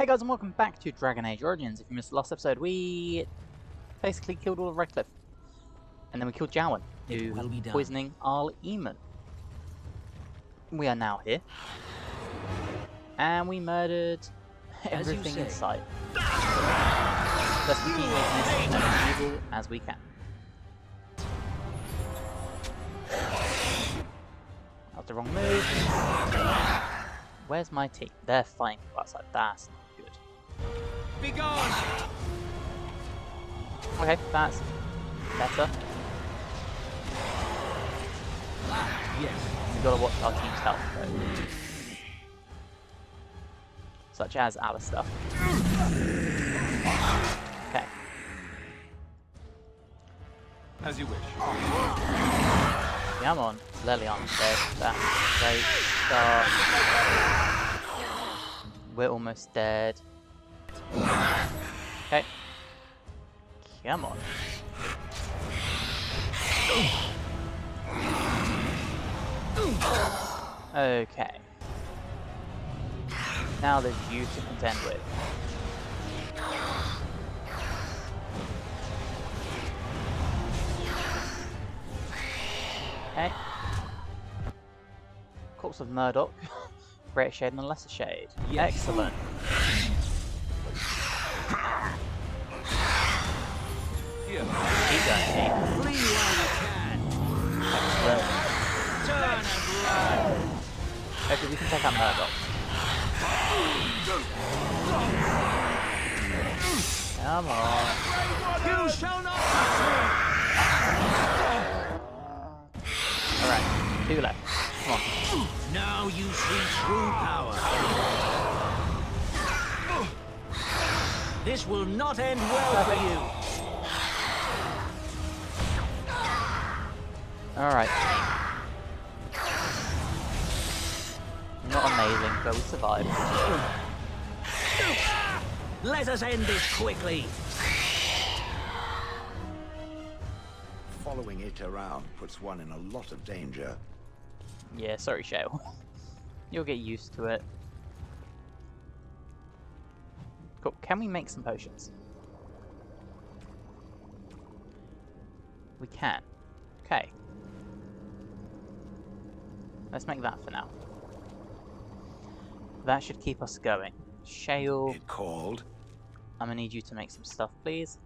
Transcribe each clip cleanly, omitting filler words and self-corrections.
Hey guys, and welcome back to Dragon Age Origins. If you missed the last episode, we basically killed all of Redcliffe. And then we killed Jowan, who was poisoning Arl Eamon. We are now here. And we murdered everything in sight. Let's keep making this as evil as we can. That was the wrong move. Where's my team? They're fighting outside. That's not good. Be gone! Okay, that's better. Yes. We've got to watch our team's health though. Such as Alistair. Okay. As you wish. Come on, Leliana's dead. That's a great start. We're almost dead. Okay. Come on. Okay. Now there's you to contend with. Okay. Corpse of Murdoch. Greater shade and a lesser shade. Yes. Excellent. Here. Keep going, team. Flee while you can. Excellent. Turn and run. Okay, we can take out Murdoch. Come on. You shall not touch me. Alright, 2 left. Come on. Now you see true power. This will not end well for you. Alright. Not amazing, but we survived. Let us end this quickly. Following it around puts one in a lot of danger. Yeah, sorry, Shale. You'll get used to it. Cool. Can we make some potions? We can. Okay. Let's make that for now. That should keep us going. Shale. It called. I'm gonna need you to make some stuff, please.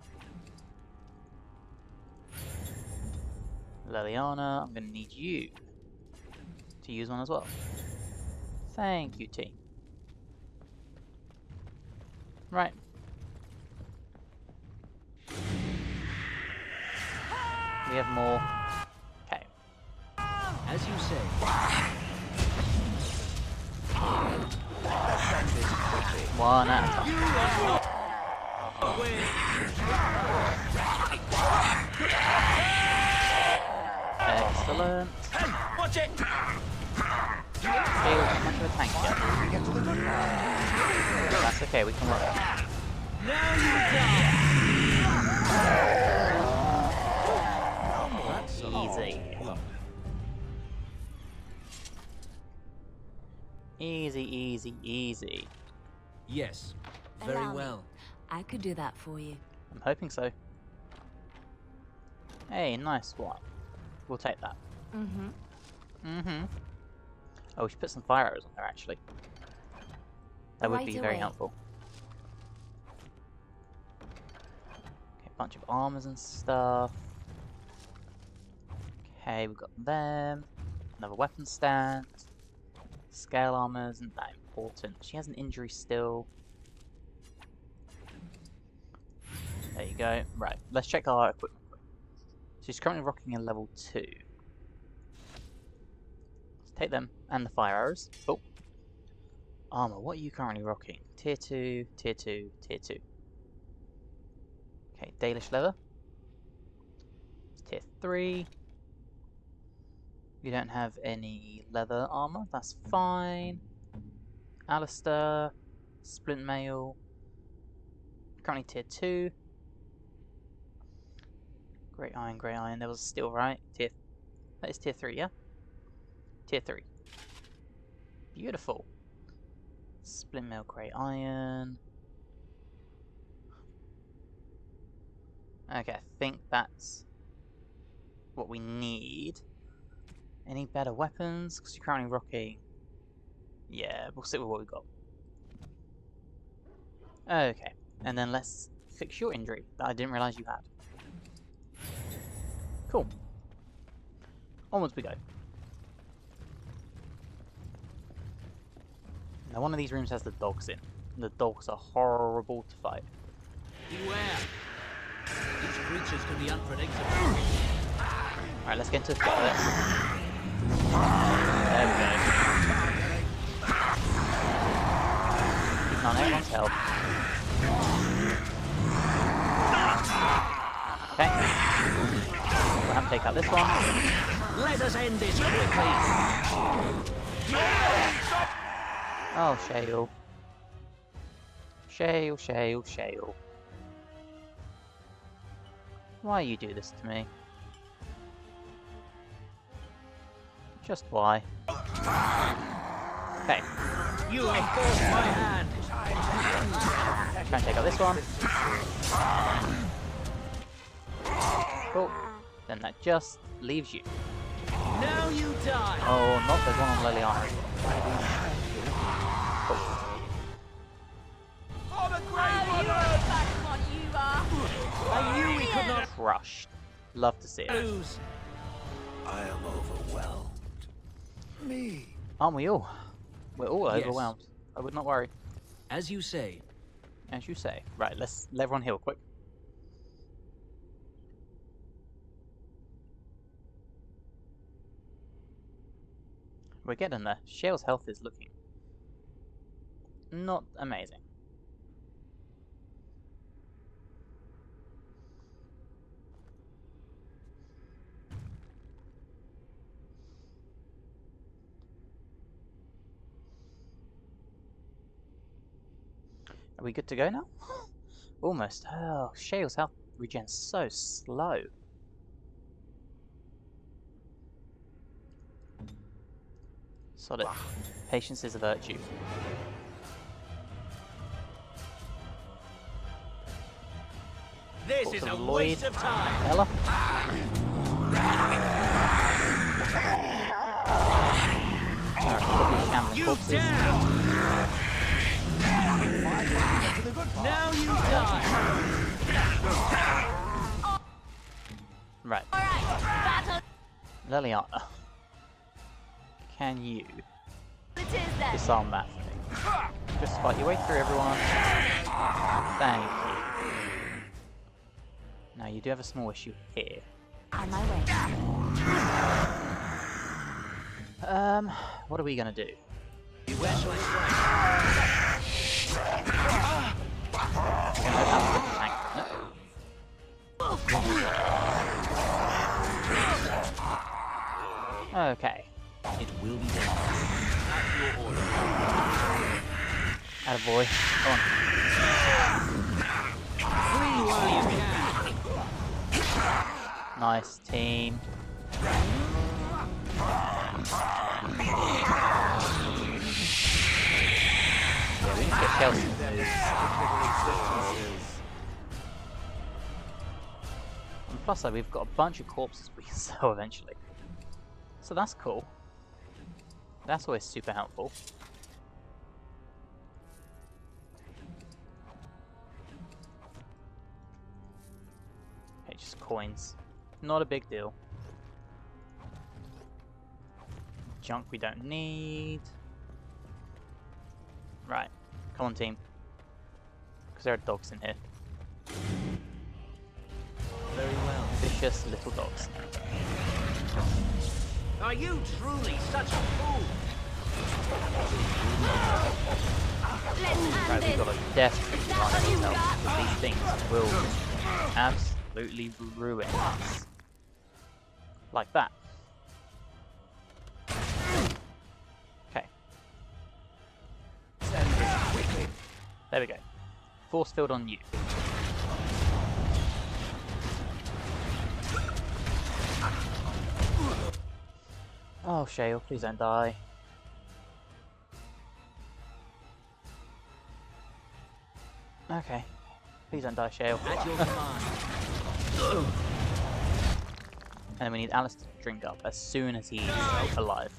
Leliana, I'm gonna need you to use one as well. Thank you, team. Right. We have more. Okay. As you say. One at a time. Excellent. Watch it. Okay, we're not much of a tank yet. That's okay, we can roll. Now you die. Easy. Easy, easy, easy. Yes. Very Allow me. well. I could do that for you. I'm hoping so. Hey, nice one. We'll take that. Mm-hmm. Mm-hmm. Oh, we should put some fire arrows on there, actually. That would Right be very away. helpful. Okay, bunch of armors and stuff. Okay, we've got them. Another weapon stand. Scale armor isn't that important. She has an injury still. There you go. Right, let's check our equipment. She's currently rocking a level 2. Let's take them and the fire arrows. Oh. Armor, what are you currently rocking? Tier 2, Tier 2, Tier 2. Okay, Dalish leather. It's Tier 3. You don't have any leather armor, that's fine. Alistair, splint mail. Currently Tier 2. Great iron, there was steel, right? That is Tier 3, yeah? Tier 3. Beautiful. Split mill grey iron. Okay, I think that's what we need. Any better weapons? Because you're currently rocking. Yeah, we'll stick with what we got. Okay, and then let's fix your injury that I didn't realise you had. Cool. Onwards we go. Now one of these rooms has the dogs in. And the dogs are horrible to fight. Beware. These creatures can be unpredictable. Alright, let's get into the thick of it. There we go. Keeping on everyone's health. Okay. We'll have to take out this one. Let us end this quickly. Oh, Shale. Shale, Shale, Shale. Why you do this to me? Just why? Okay. You have forced my hand. Try and take out this one. Cool. Then that just leaves you. Now you die. Oh, not there's one on Liliana. Cool. I knew we could not Crushed. Love to see it. lose. I am overwhelmed. Me. Aren't we all? We're all Yes. overwhelmed. I would not worry. As you say. As you say. Right, let's let everyone heal quick. We're getting there. Shale's health is looking not amazing. Are we good to go now? Almost. Oh, Shale's health regen's so slow. Solid. Patience is a virtue. This is a Lloyd. waste of time. Ella? Alright, You corpses. down. Now you die. Right. Liliana. Can you disarm that for me? Just fight your way through, everyone. Thank you. Now you do have a small issue here. On my way. What are we gonna do? Where shall I strike? We're gonna go down to the tank. No. Okay. It will be done. At your order. Attaboy. Go on. Flee while you can. Nice team. Yeah, we need to get Chelsea to move. And plus, like, we've got a bunch of corpses we can sell eventually. So that's cool. That's always super helpful. Okay, just coins. Not a big deal. Junk we don't need. Right, come on team. Because there are dogs in here. Very well. Vicious little dogs. Are you truly such a fool? Right, we've got to desperately run ourselves because these things will absolutely ruin us. Like that. Okay. There we go. Force field on you. Oh, Shale, please don't die. Okay. Please don't die, Shale. At your command. And we need Alice to drink up as soon as he's alive.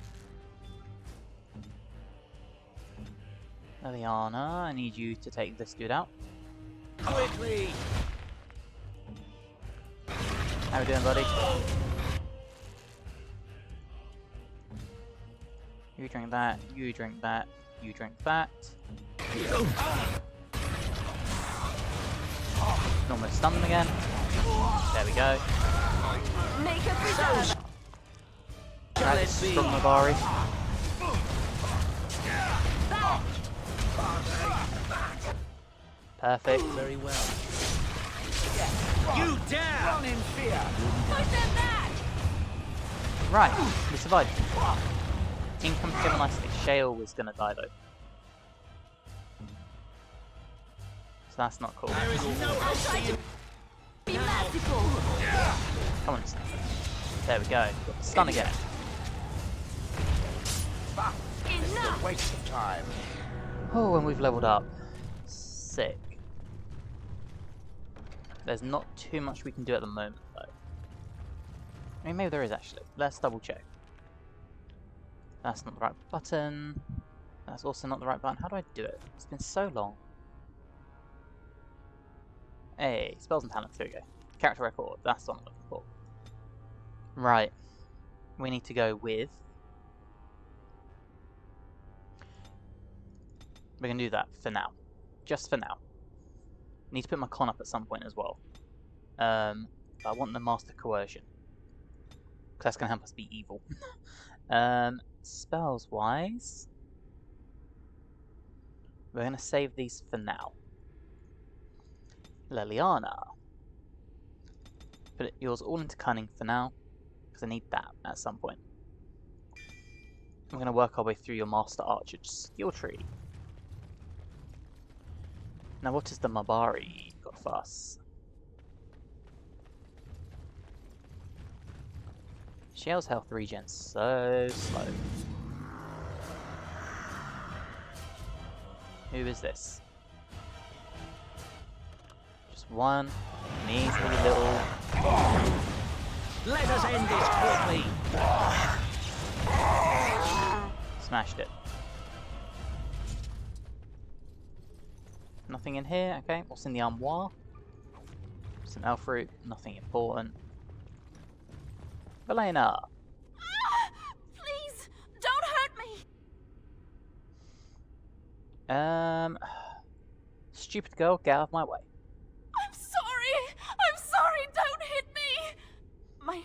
Liliana, I need you to take this dude out. Quickly! How we doing, buddy? You drink that, you drink that, you drink that. Almost stunned him again. There we go. Make a preserve. That's from Mabari. Perfect. Very well. You dare! Run in fear. Push them back. Right, we survived. Income together nicely. Shale was gonna die though. So that's not cool. There is no I'll try to be merciful. Come on, Snap. There we go. Got the stun again. Enough. Waste of time. Oh, and we've leveled up. Sick. There's not too much we can do at the moment though. I mean, maybe there is actually. Let's double check. That's not the right button. That's also not the right button. How do I do it? It's been so long. Hey, spells and talents. Here we go. Character record. That's what I'm looking for. Right. We need to go with... We're going to do that for now. Just for now. Need to put my con up at some point as well. But I want the Master Coercion. Because that's going to help us be evil. Spells wise, we're going to save these for now. Liliana, put yours all into cunning for now, because I need that at some point. We're going to work our way through your Master Archer skill tree. Now what is the Mabari got for us? Shale's health regen's so slow. Who is this? Just one measly little... Let us end this quickly! Smashed it. Nothing in here, okay. What's in the armoire? Some elf fruit, nothing important. Valena! Please, don't hurt me. Stupid girl, get out of my way. I'm sorry. I'm sorry. Don't hit me.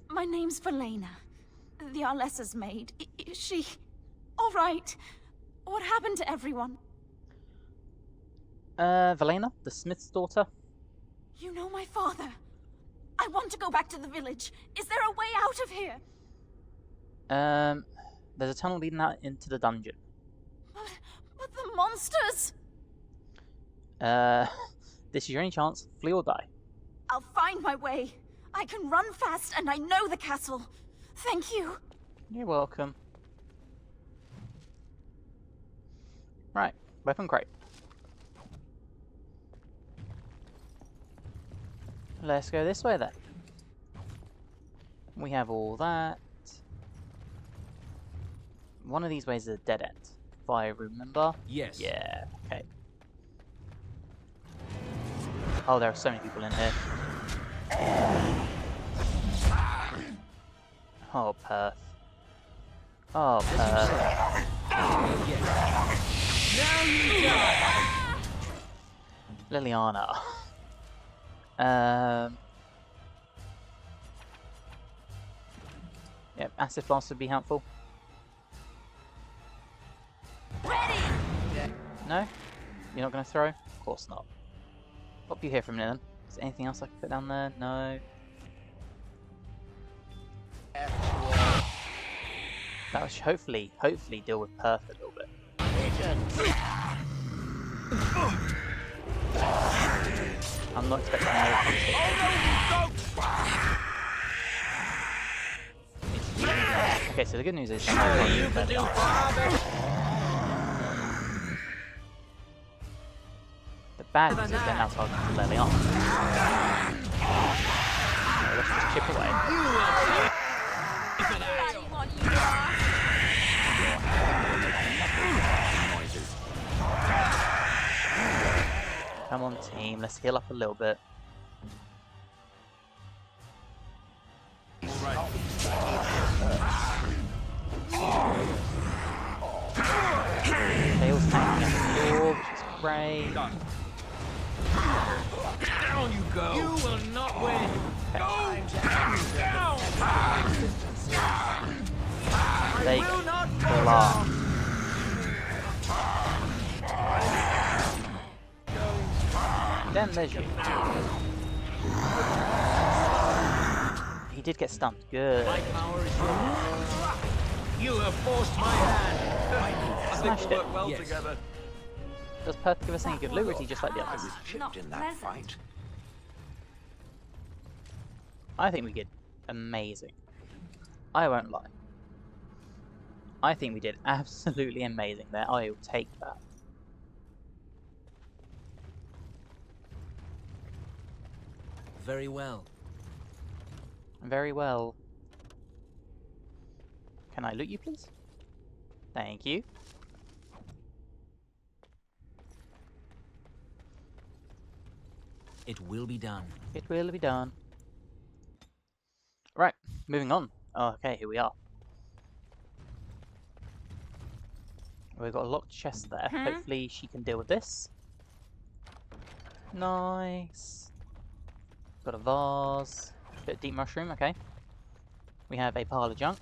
My name's Valena. The Arlessa's maid. Is she all right? What happened to everyone? Valena, the smith's daughter? You know my father. I want to go back to the village. Is there a way out of here? There's a tunnel leading out into the dungeon. But the monsters! This is your only chance. Flee or die. I'll find my way. I can run fast and I know the castle. Thank you. You're welcome. Right, weapon crate. Let's go this way then. We have all that. One of these ways is a dead end, if I remember. Yes. Yeah, okay. Oh, there are so many people in here. Oh, Perth. Oh, Perth. Now you die! Liliana. Yep, acid blast would be helpful. Ready! No? You're not going to throw? Of course not. Pop you here for a minute then. Is there anything else I can put down there? No. That was hopefully deal with Perth a little bit. I'm not expecting no. Okay, so the good news is Surely you can do far better. the bad because it's getting outside to Lelion. So let's just chip away. Come on, team, let's heal up a little bit. Tails tanking at the floor, which is great. Down you go! You will not win! Go down! They will not fly. Then there's you. He did get stunned. Good. My power is yours. You have forced my hand. Smashed it. Well together. Does Perth give us any good loot, or is he just like the I others? was chipped in that fight. I think we did amazing. I won't lie. I think we did absolutely amazing there. I will take that. Very well. Very well. Can I loot you, please? Thank you. It will be done. It will be done. Right, moving on. Oh, okay, here we are. We've got a locked chest there. Hopefully she can deal with this. Nice. Got a vase. Bit of deep mushroom, okay. We have a pile of junk.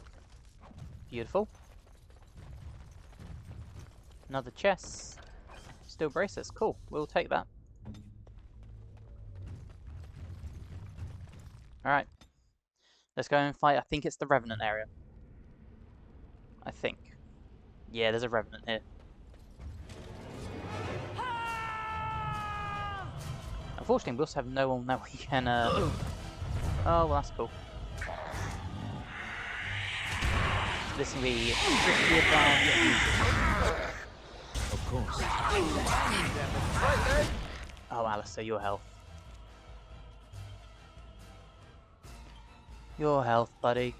Beautiful. Another chest. Still braces. Cool. We'll take that. Alright. Let's go and fight. I think it's the Revenant area. I think. Yeah, there's a Revenant here. Unfortunately, we also have no one that we can... Oh, well, that's cool. This can be pretty advanced. Of course. Oh, Alistair, your health. Your health, buddy.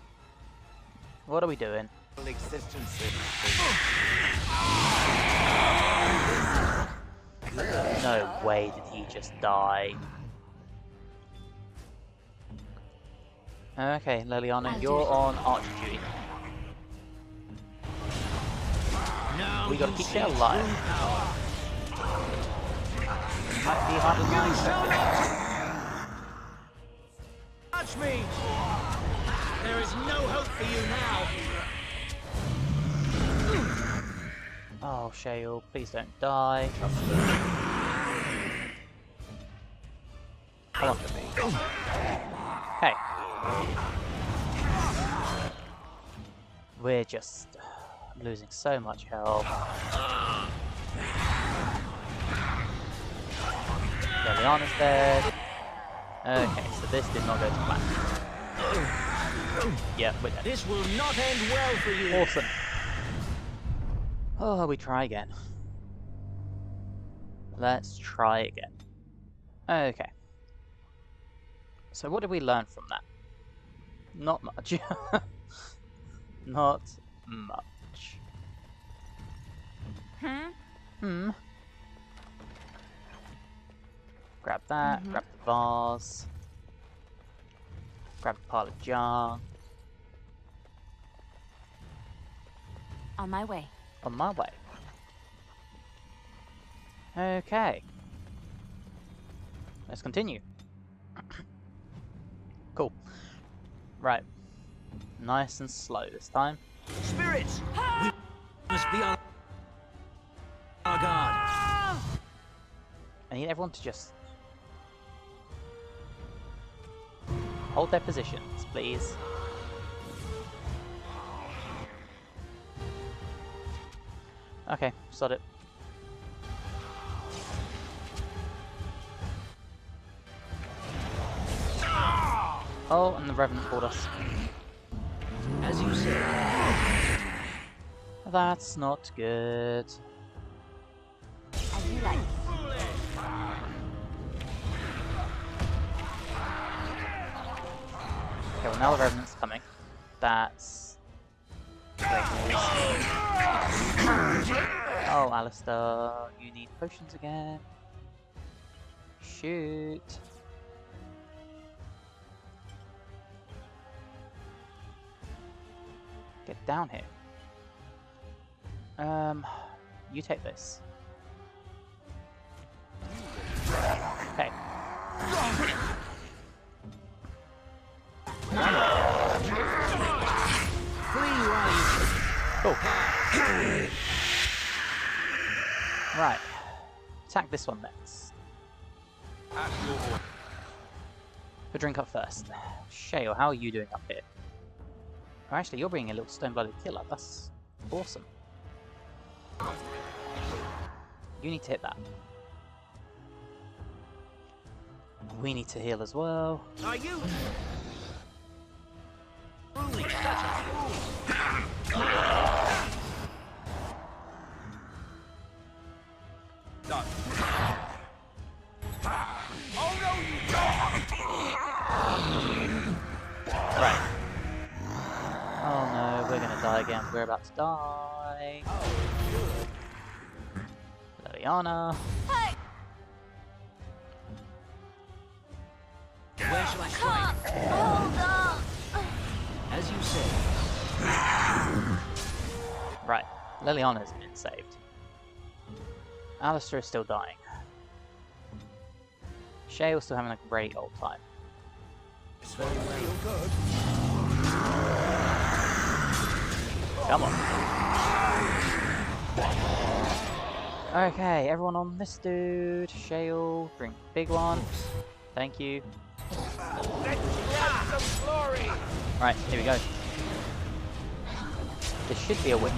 What are we doing? No way did he just die. Okay, Leliana, you're on archer duty. We gotta keep it alive. Might be harder than I expected. Touch me! There is no hope for you now. Oh, Shale, please don't die. Come on. Hey. We're just losing so much health. Leliana's dead. Okay, so this did not go to plan. Yeah, we're dead. This will not end well for you. Awesome. Oh, we try again. Let's try again. Okay. So what did we learn from that? Not much. Not much. Grab that, grab the vase. Grab a pile of junk. On my way. On my way. Okay. Let's continue. Cool. Right. Nice and slow this time. Spirits! We must be on our guard. I need everyone to just hold their positions, please. Okay, sod it. Oh, and the Revenant called us. As you said. That's not good. As you like. well, now the Revenant's coming. That's great news. Oh, Alistair, you need potions again. Shoot. Get down here. You take this. Okay. Cool. Right. Attack this one next. We'll drink up first. Shale, how are you doing up here? Oh, actually, you're bringing a little stone-blooded killer. That's awesome. You need to hit that. We need to heal as well. Are you truly such a fool? Done. Oh no, you don't! Right. Oh no, we're gonna die again. We're about to die. Liliana. Hey! Where shall I strike? Hold on! As you say. Right. Liliana's been saved. Alistair is still dying. Shay was still having a great old time. It's very well. Good. Come on. Okay, everyone on this dude. Shale, drink big one. Thank you. Let's grab some glory! Right, here we go. This should be a win.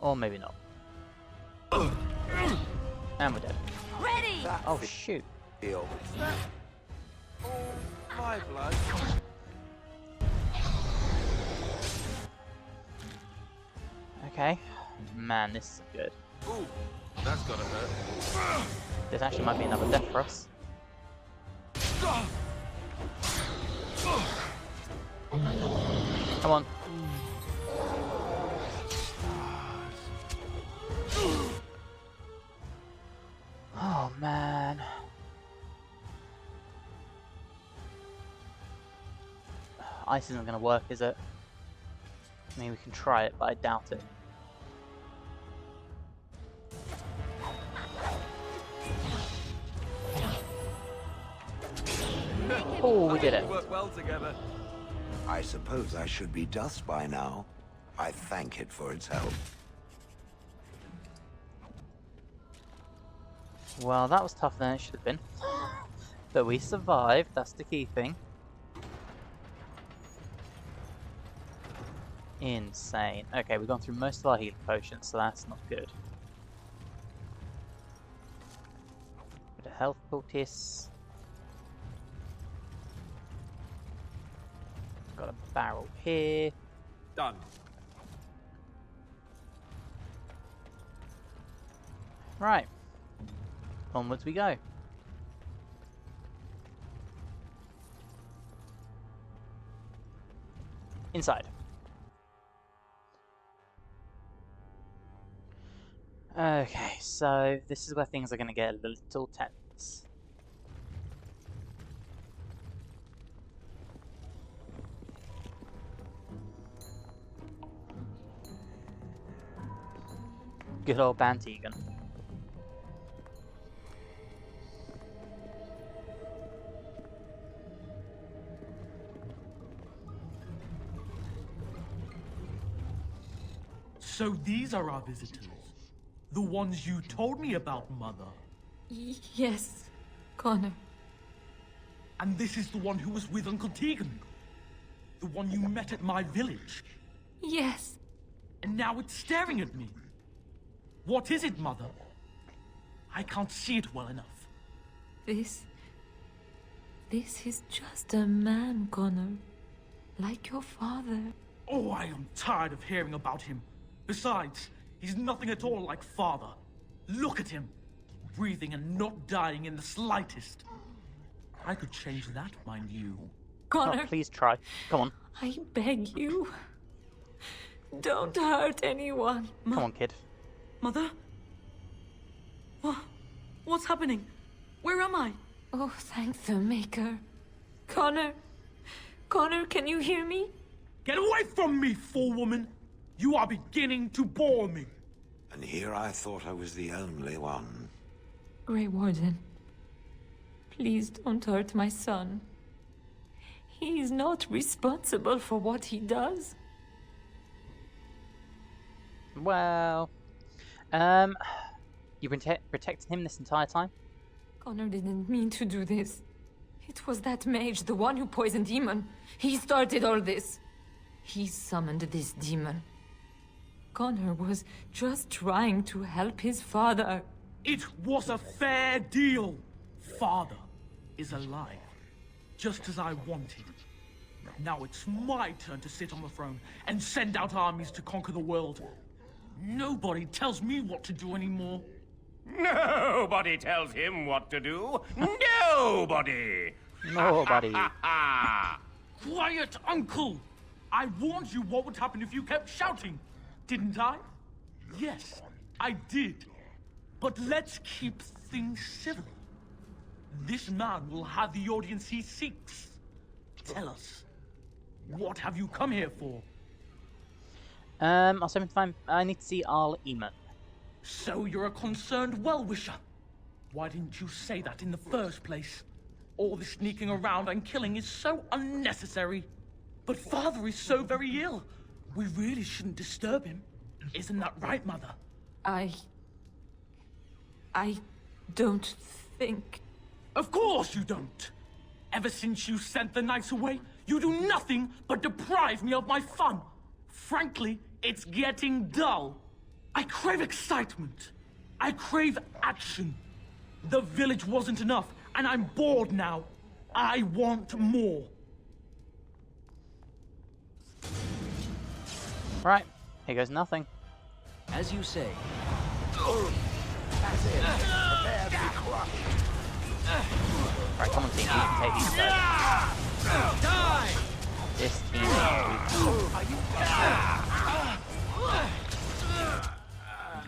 Or maybe not. And we're dead. Ready! Oh shoot. Deal. Oh, my blood. Okay. Man, this isn't good. Ooh, that's gotta hurt. This actually might be another death for us. Come on. Oh man. Ice isn't gonna work, is it? I mean, we can try it, but I doubt it. Oh, we did it. Work well together. I suppose I should be dust by now. I thank it for its help. Well, that was tougher than it should have been. But we survived, that's the key thing. Insane. Okay, we've gone through most of our healing potions, so that's not good. Bit of health poultice. Got a barrel here. Done. Right. Onwards we go. Inside. Okay, so this is where things are going to get a little tense. Good old Bantegan. So these are our visitors. The ones you told me about, Mother. Yes, Connor. And this is the one who was with Uncle Tegan. The one you met at my village. Yes. And now it's staring at me. What is it, Mother? I can't see it well enough. This is just a man, Connor. Like your father. Oh, I am tired of hearing about him. Besides, he's nothing at all like Father. Look at him. breathing and not dying in the slightest. I could change that, mind you. Connor, Oh, please try. Come on. I beg you. Don't hurt anyone. Come on, kid. Mother? What's happening? Where am I? Oh, thank the Maker. Connor. Connor, can you hear me? Get away from me, fool woman! You are beginning to bore me. And here I thought I was the only one. Grey Warden, please don't hurt my son. He is not responsible for what he does. Well, you protected him this entire time? Connor didn't mean to do this. It was that mage, the one who poisoned Eamon. He started all this. He summoned this demon. Connor was just trying to help his father. It was a fair deal. Father is alive, just as I wanted. Now it's my turn to sit on the throne and send out armies to conquer the world. Nobody tells me what to do anymore. Nobody tells him what to do. Nobody! Nobody. Quiet, Uncle! I warned you what would happen if you kept shouting, didn't I? Yes, I did. But let's keep things civil. This man will have the audience he seeks. Tell us, what have you come here for? Also, I need to see Arl Eamon. So you're a concerned well-wisher. Why didn't you say that in the first place? All this sneaking around and killing is so unnecessary. But Father is so very ill. We really shouldn't disturb him. Isn't that right, Mother? I don't think... Of course you don't! Ever since you sent the knights away, you do nothing but deprive me of my fun. Frankly, it's getting dull. I crave excitement. I crave action. The village wasn't enough, and I'm bored now. I want more. Right, here goes nothing. As you say. That's it. Prepare to be crushed. Right, come on, team. You can take these guys. Die! This team.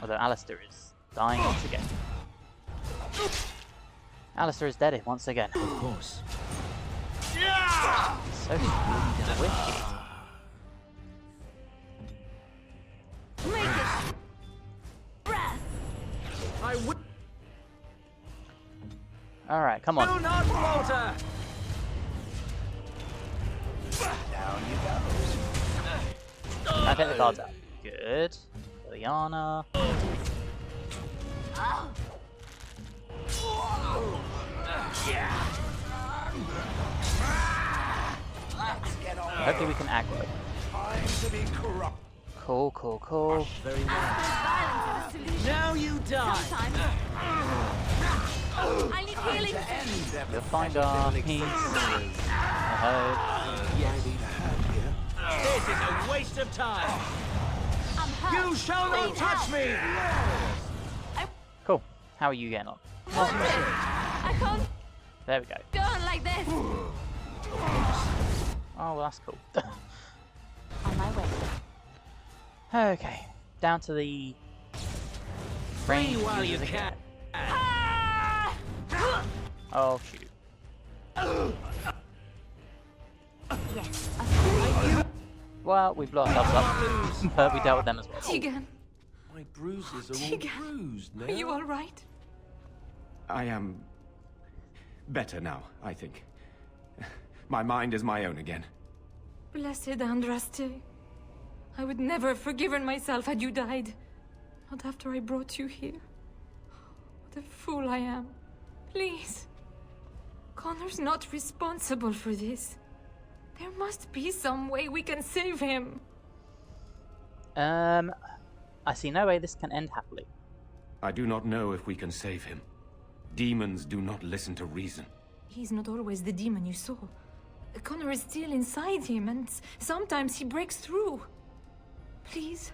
Although Alistair is dying once again. Alistair is dead once again. Of course. So wicked. Make it! Breath! I would. Alright, come on. Do not falter! Down you go. Now get the guards out. Good. Liliana. Hopefully we can aggro. Time to be corrupt. Cool, cool, cool. Very well. Violence is a solution. Now you die! Sometimes. I need healing. You'll find our peace. I hope. Yes. This is a waste of time. I'm hurt. You shall not Please touch help. me! Cool. How are you getting on? I can't There we go. go on like this. Oh, well, that's cool. On my way. Okay. Down to the... Free range while you users again. can. Ah! Oh, shoot. Yes. Well, we blew ourselves up, but we dealt with them as well. Tegan, My bruises are all Tegan, bruised now. are you all right? I am better now, I think. My mind is my own again. Blessed Andraste. I would never have forgiven myself had you died. Not after I brought you here. What a fool I am. Please. Connor's not responsible for this. There must be some way we can save him. I see no way this can end happily. I do not know if we can save him. Demons do not listen to reason. He's not always the demon you saw. Connor is still inside him, and sometimes he breaks through. Please.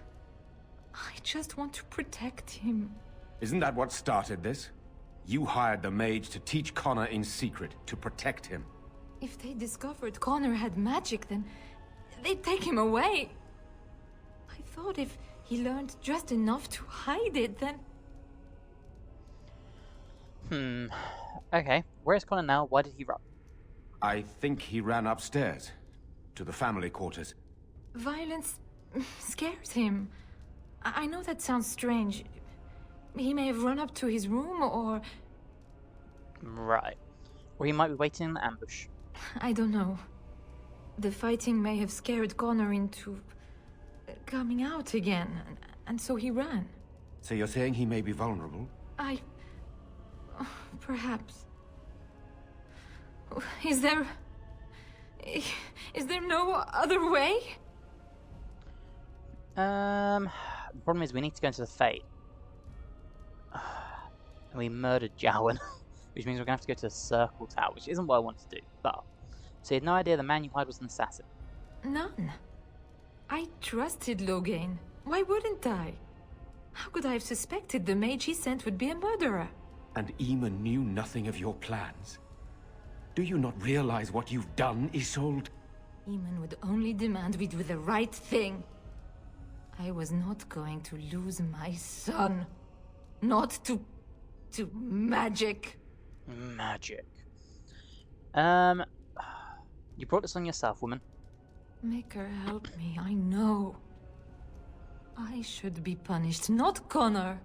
I just want to protect him. Isn't that what started this? You hired the mage to teach Connor in secret, to protect him. If they discovered Connor had magic, then they'd take him away. I thought if he learned just enough to hide it, then... Okay, where's Connor now? Why did he run? I think he ran upstairs, to the family quarters. Violence scares him. I know that sounds strange. He may have run up to his room, or... Right. Or he might be waiting in an ambush. I don't know. The fighting may have scared Connor into... coming out again, and so he ran. So you're saying he may be vulnerable? Perhaps. Is there no other way? The problem is we need to go into the Fate. And we murdered Jowan, which means we're going to have to go to the Circle Tower, which isn't what I want to do, but... So you had no idea the man you hired was an assassin? None. I trusted Logain. Why wouldn't I? How could I have suspected the mage he sent would be a murderer? And Eamon knew nothing of your plans. Do you not realize what you've done, Isolde? Eamon would only demand we do the right thing. I was not going to lose my son. Not to magic. Magic. You brought this on yourself, woman. Make her help me, I know. I should be punished, not Connor.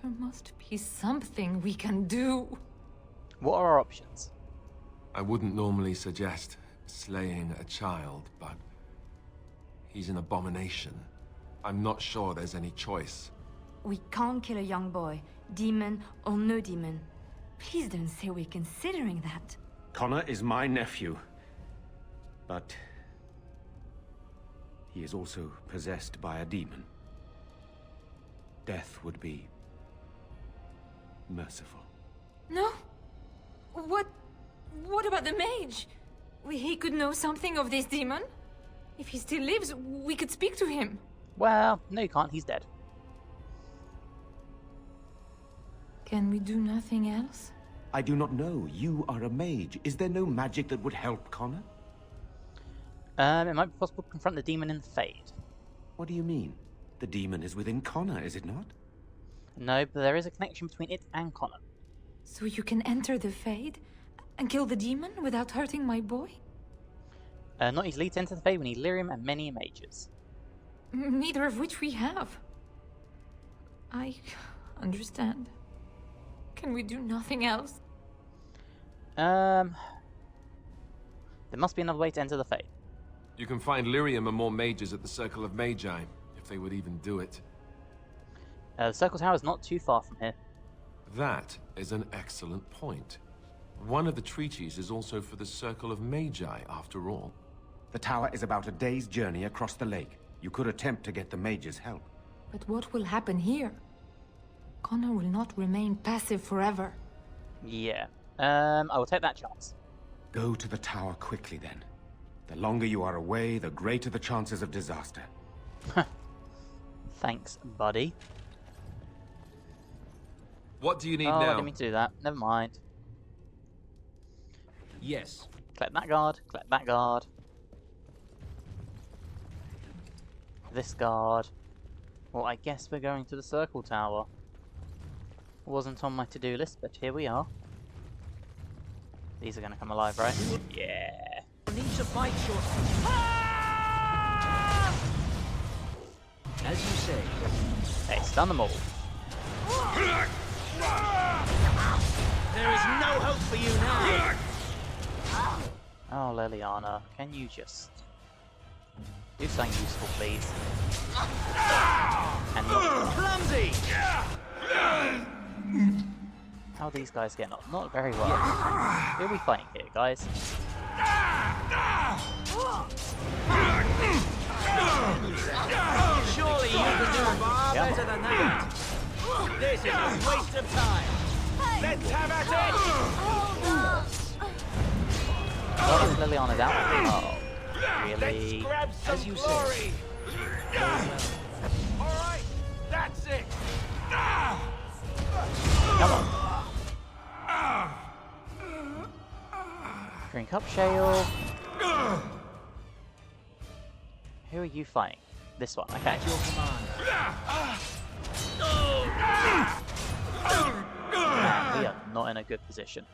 There must be something we can do. What are our options? I wouldn't normally suggest slaying a child, but he's an abomination. I'm not sure there's any choice. We can't kill a young boy, demon or no demon. Please don't say we're considering that. Connor is my nephew. But... he is also possessed by a demon. Death would be... merciful. No? What about the mage? He could know something of this demon? If he still lives, we could speak to him. Well, no you can't, he's dead. Can we do nothing else? I do not know. You are a mage. Is there no magic that would help Connor? It might be possible to confront the demon in the Fade. What do you mean? The demon is within Connor, is it not? No, but there is a connection between it and Connor. So you can enter the Fade and kill the demon without hurting my boy? Not easily to enter the Fade, we need lyrium and many mages. Neither of which we have. I understand. Can we do nothing else? There must be another way to enter the Fade. You can find lyrium and more mages at the Circle of Magi, if they would even do it. The Circle Tower is not too far from here. That is an excellent point. One of the treaties is also for the Circle of Magi, after all. The tower is about a day's journey across the lake. You could attempt to get the mage's help. But what will happen here? Connor will not remain passive forever. Yeah. I will take that chance. Go to the tower quickly, then. The longer you are away, the greater the chances of disaster. Thanks, buddy. What do you need now? I now? didn't mean to do that. Never mind. Yes. Collect that guard. Collect that guard. This guard. Well, I guess we're going to the Circle Tower. Wasn't on my to-do list, but here we are. These are going to come alive, right? Yeah. Needs to fight short. As you say. Hey, stun them all. There is no hope for you now. Oh, Liliana, can you just do something useful, please? And not... Clumsy! How are these guys getting on? Not very well. Who are we fighting here, guys? Surely you can do far better than that. This is a waste of time. Let's have at it! What is Liliana down? Oh, really? Grab some As you say. glory. All right, that's it. Come on. Wake up, Shale. Who are you fighting? This one, okay. Your command. Man, we are not in a good position.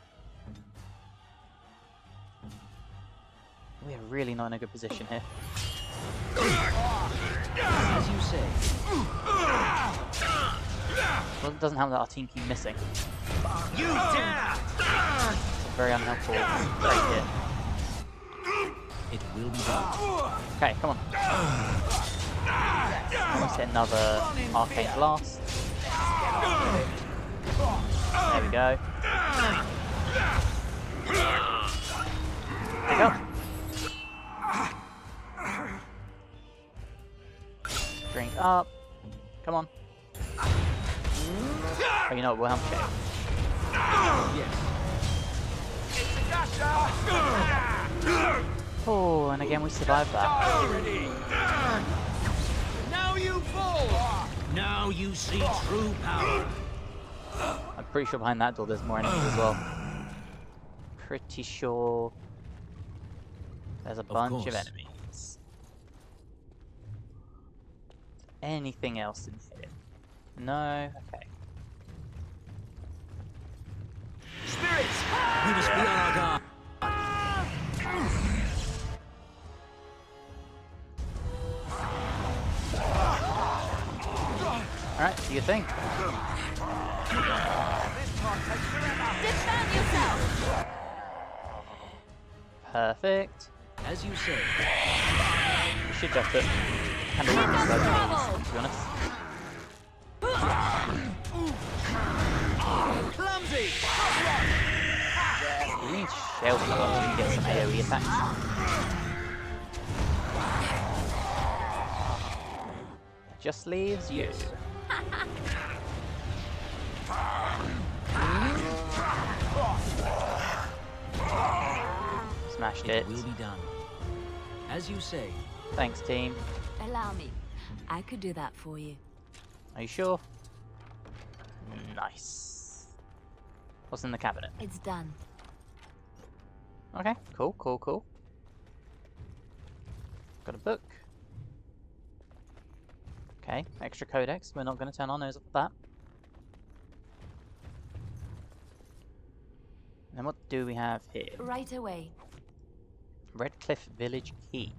We are really not in a good position here. As you say. Well, it doesn't help that our team keep missing. You dare! It's a very unhelpful break here. It will be done. Okay, come on. Let's hit another arcane blast. There we go. There we go. Drink up. Come on. Oh, you know what? We'll help check. Yes. Oh, and again we survived that. Now you fall. Now you see true power. I'm pretty sure behind that door there's more enemies as well. Pretty sure there's a bunch of enemies. Anything else in here? No? Okay. Spirits! We must be on our guard. Alright, do your thing. Defend yourself! Perfect. As you say. We should have to handle this like to be honest. Clumsy! We need Shell to get some AoE attacks. Just leaves you. Smashed it. It will be done. As you say. Thanks, team. Allow me. I could do that for you. Are you sure? Nice. What's in the cabinet? It's done. Okay, cool, cool, cool. Got a book. Okay, extra codex. We're not going to turn our nose up at that. And then what do we have here? Right away. Redcliffe Village key.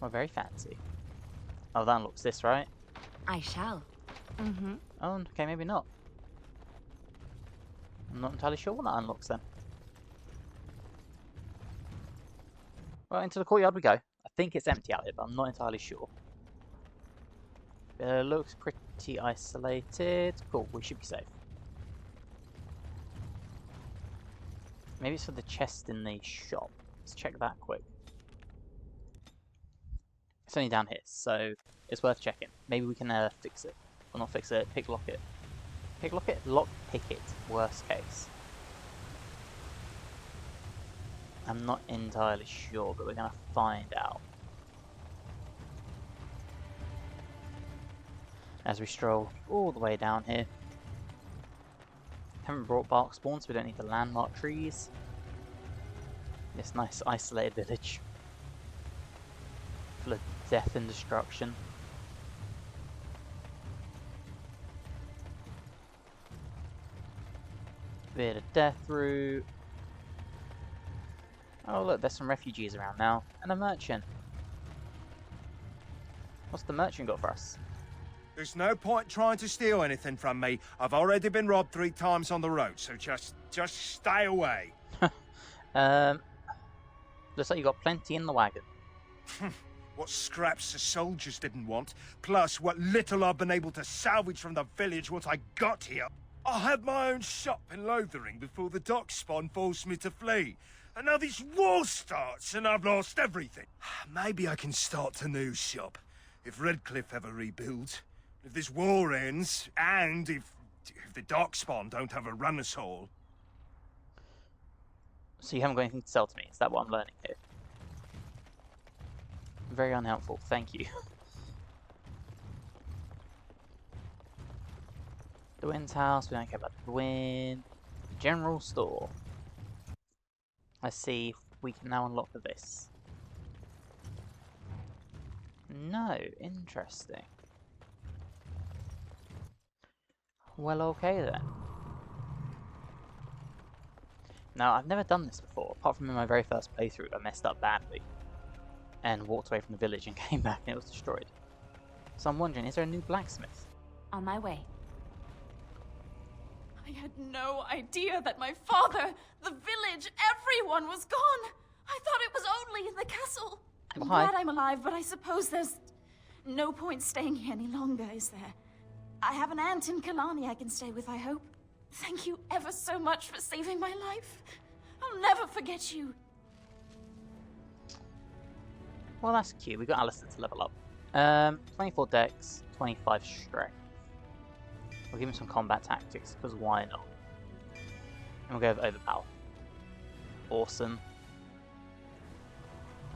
Oh, very fancy. Oh, that unlocks this, right? I shall. Mm-hmm. Oh, okay, maybe not. I'm not entirely sure what that unlocks then. Well, into the courtyard we go. I think it's empty out here, but I'm not entirely sure. Looks pretty isolated. Cool, we should be safe. Maybe it's for the chest in the shop. Let's check that quick. It's only down here, so it's worth checking. Maybe we can fix it. Or not fix it, picklock it. Picklock it? Lockpick it, worst case. I'm not entirely sure, but we're going to find out. As we stroll all the way down here. Haven't brought bark spawn, so we don't need the landmark trees. This nice isolated village. Full of death and destruction. Bit of death route. Oh look, there's some refugees around now. And a merchant. What's the merchant got for us? There's no point trying to steal anything from me. I've already been robbed 3 times on the road, so just stay away. Looks like you got plenty in the wagon. What scraps the soldiers didn't want, plus what little I've been able to salvage from the village once I got here. I had my own shop in Lothering before the dock spawn forced me to flee. And now this war starts and I've lost everything. Maybe I can start a new shop. If Redcliffe ever rebuilds, if this war ends, and if the Darkspawn don't have a run us all. So you haven't got anything to sell to me, is that what I'm learning here? Very unhelpful, thank you. The Wind's house, we don't care about the Wind. General store. Let's see if we can now unlock this. No, interesting. Well, okay then. Now, I've never done this before, apart from in my very first playthrough. I messed up badly and walked away from the village and came back and it was destroyed. So I'm wondering, is there a new blacksmith? On my way. I had no idea that my father, the village, everyone was gone. I thought it was only in the castle. I'm glad I'm alive, but I suppose there's no point staying here any longer, is there? I have an aunt in Kalani I can stay with, I hope. Thank you ever so much for saving my life. I'll never forget you. Well, that's cute. We got Alistair to level up. 24 dex, 25 strength. We'll give him some combat tactics, because why not? And we'll go with overpower. Awesome.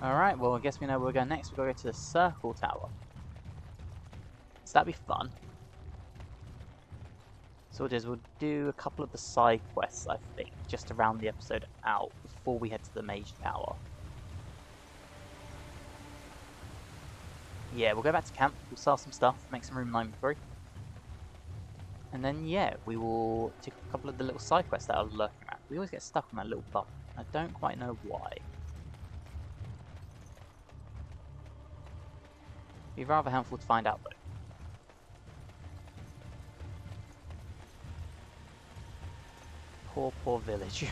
Alright, well I guess we know where we're going next. We've got to go to the Circle Tower. So that'd be fun. So what we'll do is we'll do a couple of the side quests, I think, just to round the episode out before we head to the Mage Tower. Yeah, we'll go back to camp, we'll sell some stuff, make some room in inventory. And then, yeah, we will take a couple of the little side quests that are lurking around. We always get stuck on that little button. I don't quite know why. Be rather helpful to find out, though. Poor village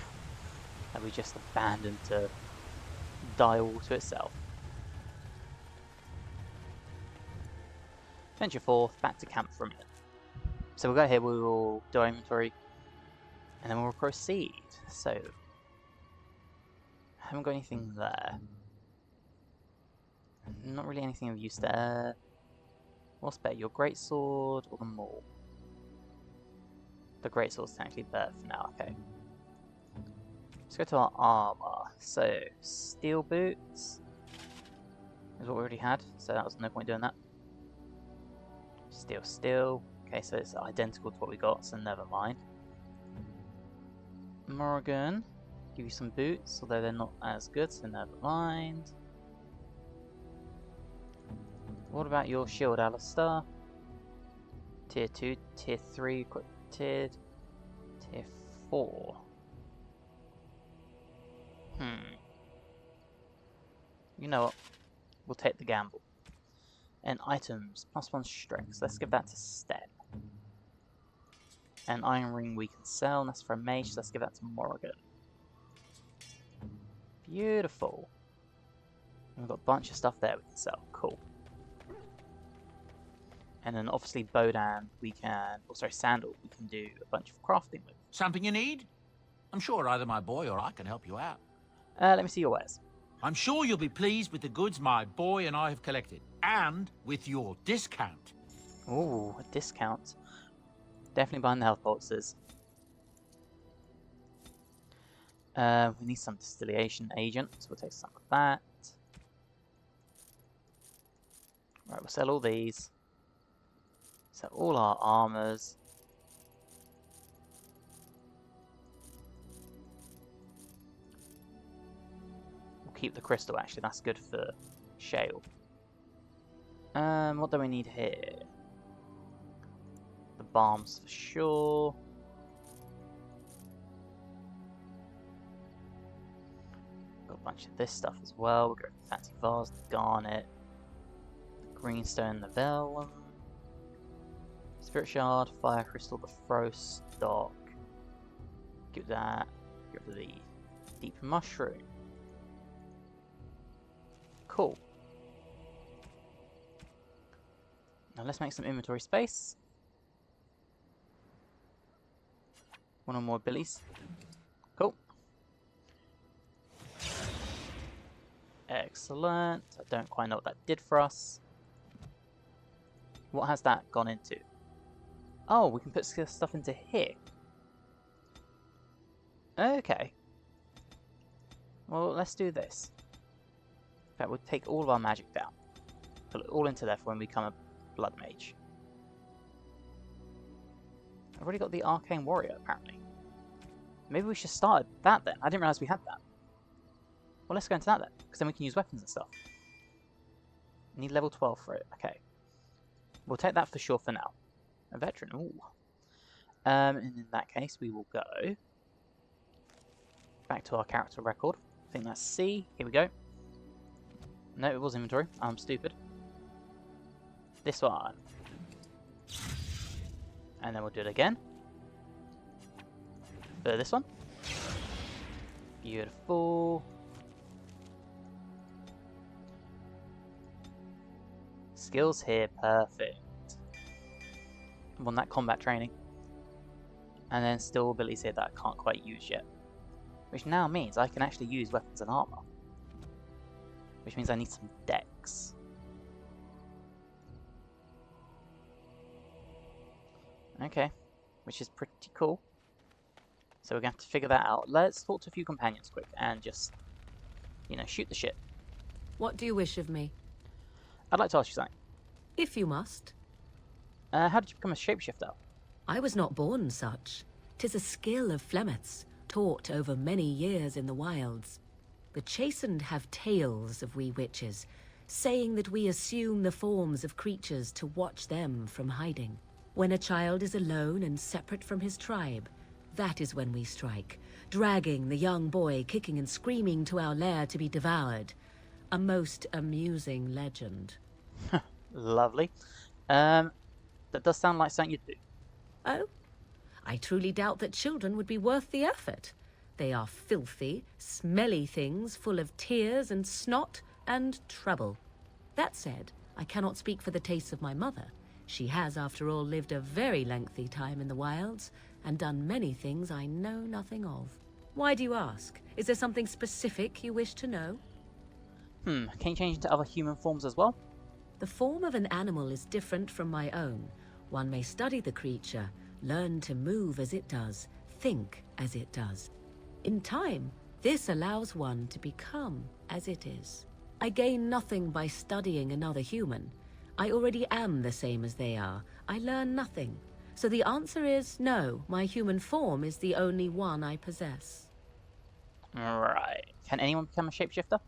that we just abandoned to die all to itself. Venture forth, back to camp for a minute. So we'll go here, we will do our inventory, and then we'll proceed. So, I haven't got anything there. Not really anything of use there. What's better, your greatsword or the maul? The greatsword's technically better for now, okay. Let's go to our armor. So, steel boots is what we already had, so that was no point doing that. Steel. Okay, so it's identical to what we got, so never mind. Morrigan, give you some boots, although they're not as good, so never mind. What about your shield, Alistair? Tier 2, Tier 3, Tier 4. You know what? We'll take the gamble. And items, +1 strength, so let's give that to Stem. And iron ring we can sell, and that's for a mage, so let's give that to Morrigan. Beautiful. And we've got a bunch of stuff there we can sell, cool. And then obviously Bodan we can, Sandal we can do a bunch of crafting with. Something you need? I'm sure either my boy or I can help you out. Let me see your wares. I'm sure you'll be pleased with the goods my boy and I have collected. And with your discount. Ooh, a discount. Definitely buying the health poultices. We need some distillation agent, so we'll take some of that. Right, we'll sell all these. Sell all our armors. We'll keep the crystal, actually, that's good for shale. What do we need here? The bombs for sure. Got a bunch of this stuff as well. We'll go for the fancy vase, the garnet, the greenstone, the vellum, spirit shard, fire crystal, the throw stock. Give that. Give the deep mushroom. Cool. Now let's make some inventory space. One or more billies. Cool. Excellent. I don't quite know what that did for us. What has that gone into? Oh, we can put stuff into here. Okay. Well, let's do this. In fact, we'll take all of our magic down. Put it all into there for when we become a blood mage. I've already got the arcane warrior, apparently. Maybe we should start that then. I didn't realise we had that. Well, let's go into that then, because then we can use weapons and stuff. Need level 12 for it. Okay. We'll take that for sure for now. A veteran. Ooh. And in that case, we will go back to our character record. I think that's C. Here we go. No, it was inventory. I'm stupid. This one. And then we'll do it again. For this one. Beautiful. Skills here, perfect. Want that combat training. And then still abilities here that I can't quite use yet. Which now means I can actually use weapons and armor. Which means I need some dex. Okay, which is pretty cool. So we're going to have to figure that out. Let's talk to a few companions quick and just, you know, shoot the shit. What do you wish of me? I'd like to ask you something. If you must. How did you become a shapeshifter? I was not born such. 'Tis a skill of Flemeth's, taught over many years in the wilds. The chastened have tales of we witches, saying that we assume the forms of creatures to watch them from hiding. When a child is alone and separate from his tribe, that is when we strike, dragging the young boy kicking and screaming to our lair to be devoured. A most amusing legend. Lovely. That does sound like something you'd do. Oh? I truly doubt that children would be worth the effort. They are filthy, smelly things full of tears and snot and trouble. That said, I cannot speak for the tastes of my mother. She has, after all, lived a very lengthy time in the wilds and done many things I know nothing of. Why do you ask? Is there something specific you wish to know? Can you change into other human forms as well? The form of an animal is different from my own. One may study the creature, learn to move as it does, think as it does. In time, this allows one to become as it is. I gain nothing by studying another human. I already am the same as they are. I learn nothing. So the answer is no, my human form is the only one I possess. Right. Can anyone become a shapeshifter?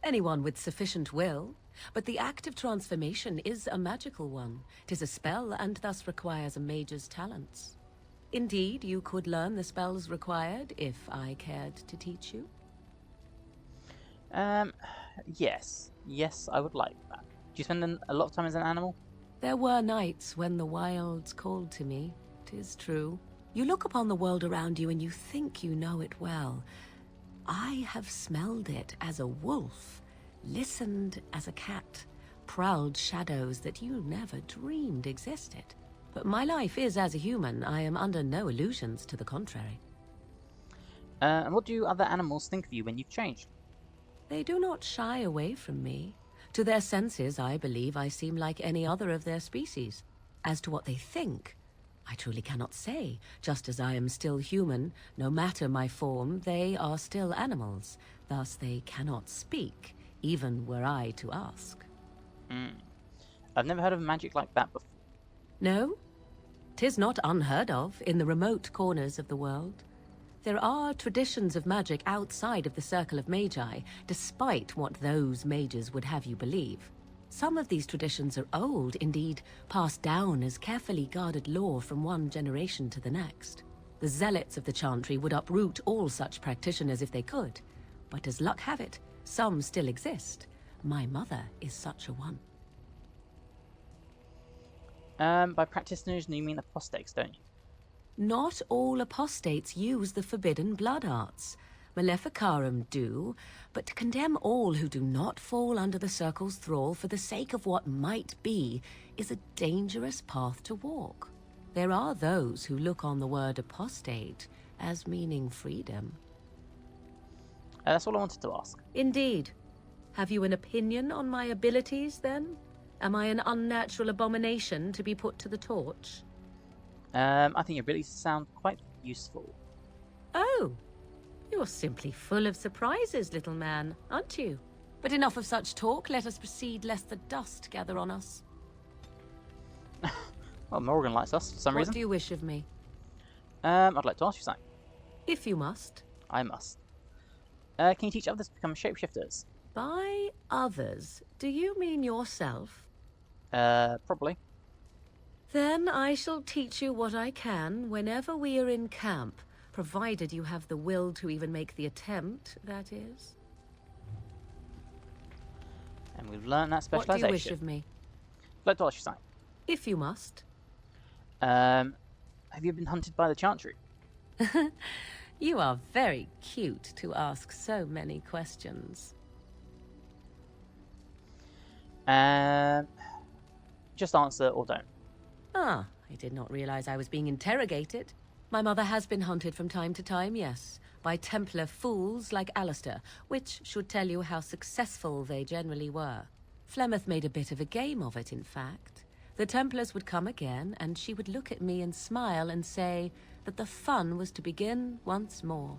Anyone with sufficient will. But the act of transformation is a magical one. 'Tis a spell and thus requires a mage's talents. Indeed, you could learn the spells required if I cared to teach you. Yes. Yes, I would like that. Do you spend a lot of time as an animal? There were nights when the wilds called to me, 'tis true. You look upon the world around you and you think you know it well. I have smelled it as a wolf, listened as a cat, prowled shadows that you never dreamed existed. But my life is as a human. I am under no illusions to the contrary. And what do other animals think of you when you've changed? They do not shy away from me. To their senses, I believe I seem like any other of their species. As to what they think, I truly cannot say. Just as I am still human, no matter my form, they are still animals. Thus they cannot speak, even were I to ask. I've never heard of magic like that before. No? 'Tis not unheard of in the remote corners of the world. There are traditions of magic outside of the circle of magi, despite what those mages would have you believe. Some of these traditions are old, indeed, passed down as carefully guarded lore from one generation to the next. The zealots of the chantry would uproot all such practitioners if they could. But as luck have it, some still exist. My mother is such a one. By practitioners, you mean apostates, don't you? Not all apostates use the forbidden blood arts. Maleficarum do, but to condemn all who do not fall under the circle's thrall for the sake of what might be is a dangerous path to walk. There are those who look on the word apostate as meaning freedom. That's all I wanted to ask. Indeed. Have you an opinion on my abilities, then? Am I an unnatural abomination to be put to the torch? I think your abilities sound quite useful. Oh, you're simply full of surprises, little man, aren't you? But enough of such talk. Let us proceed, lest the dust gather on us. Well, Morgan likes us for some reason. What do you wish of me? I'd like to ask you something. If you must. I must. Can you teach others to become shapeshifters? By others, do you mean yourself? Probably. Then I shall teach you what I can whenever we are in camp, provided you have the will to even make the attempt, that is. And we've learned that specialization. What do you wish of me? Let to ask you something. If you must. Have you been hunted by the Chantry? You are very cute to ask so many questions. Just answer or don't. Ah, I did not realize I was being interrogated. My mother has been hunted from time to time, yes, by Templar fools like Alistair, which should tell you how successful they generally were. Flemeth made a bit of a game of it, in fact. The Templars would come again, and she would look at me and smile and say that the fun was to begin once more.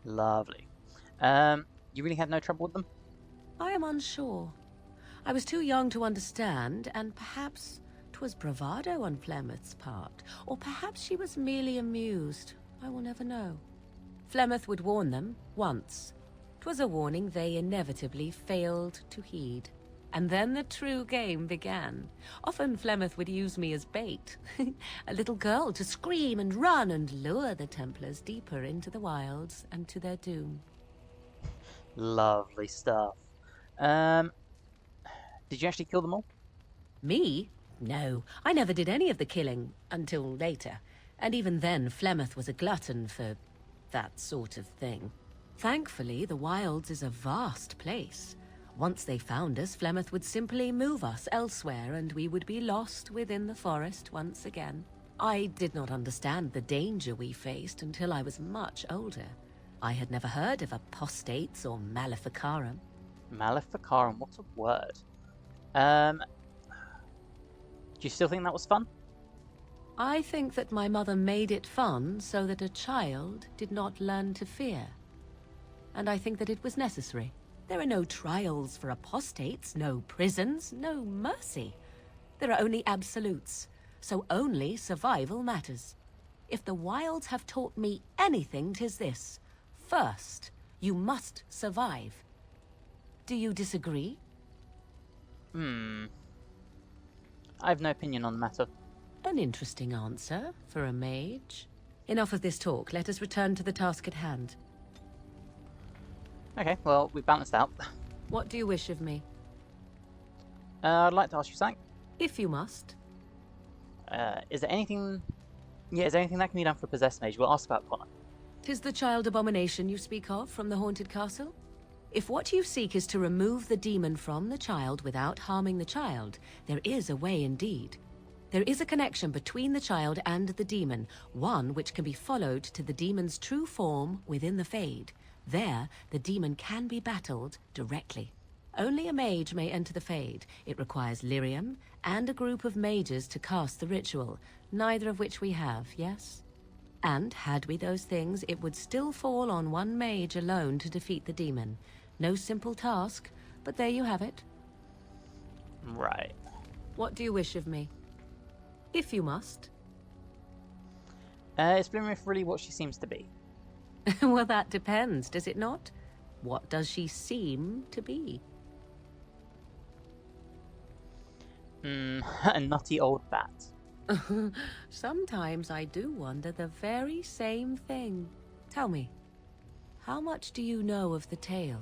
Lovely. You really had no trouble with them? I am unsure. I was too young to understand, and perhaps 'twas bravado on Flemeth's part, or perhaps she was merely amused. I will never know. Flemeth would warn them, once. 'Twas a warning they inevitably failed to heed. And then the true game began. Often Flemeth would use me as bait. A little girl to scream and run and lure the Templars deeper into the wilds and to their doom. Lovely stuff. Did you actually kill them all? Me? No, I never did any of the killing, until later. And even then, Flemeth was a glutton for that sort of thing. Thankfully, the wilds is a vast place. Once they found us, Flemeth would simply move us elsewhere, and we would be lost within the forest once again. I did not understand the danger we faced until I was much older. I had never heard of apostates or maleficarum. Maleficarum, what a word. Do you still think that was fun? I think that my mother made it fun so that a child did not learn to fear. And I think that it was necessary. There are no trials for apostates, no prisons, no mercy. There are only absolutes, so only survival matters. If the wilds have taught me anything, 'tis this. First, you must survive. Do you disagree? I have no opinion on the matter. An interesting answer for a mage. Enough of this talk. Let us return to the task at hand. Okay, well, we balanced out. What do you wish of me? I'd like to ask you something. If you must. Is there anything... Yeah, is there anything that can be done for a possessed mage? We'll ask about Connor. 'Tis the child abomination you speak of from the haunted castle? If what you seek is to remove the demon from the child without harming the child, there is a way indeed. There is a connection between the child and the demon, one which can be followed to the demon's true form within the Fade. There, the demon can be battled directly. Only a mage may enter the Fade. It requires lyrium and a group of mages to cast the ritual, neither of which we have, yes? And had we those things, it would still fall on one mage alone to defeat the demon. No simple task, but there you have it. Right. What do you wish of me? If you must. Is Blimrith really what she seems to be? Well, that depends, does it not? What does she seem to be? A nutty old bat. Sometimes I do wonder the very same thing. Tell me, how much do you know of the tale?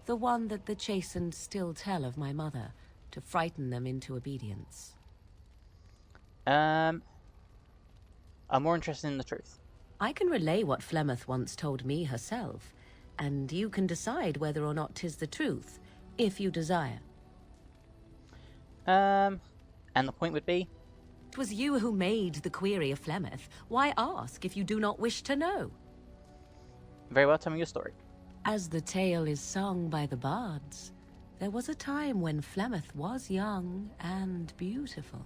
The one that the chastened still tell of my mother, to frighten them into obedience. I'm more interested in the truth. I can relay what Flemeth once told me herself, and you can decide whether or not 'tis the truth, if you desire. And the point would be? 'Twas you who made the query of Flemeth. Why ask if you do not wish to know? Very well, tell me your story. As the tale is sung by the bards, there was a time when Flemeth was young and beautiful.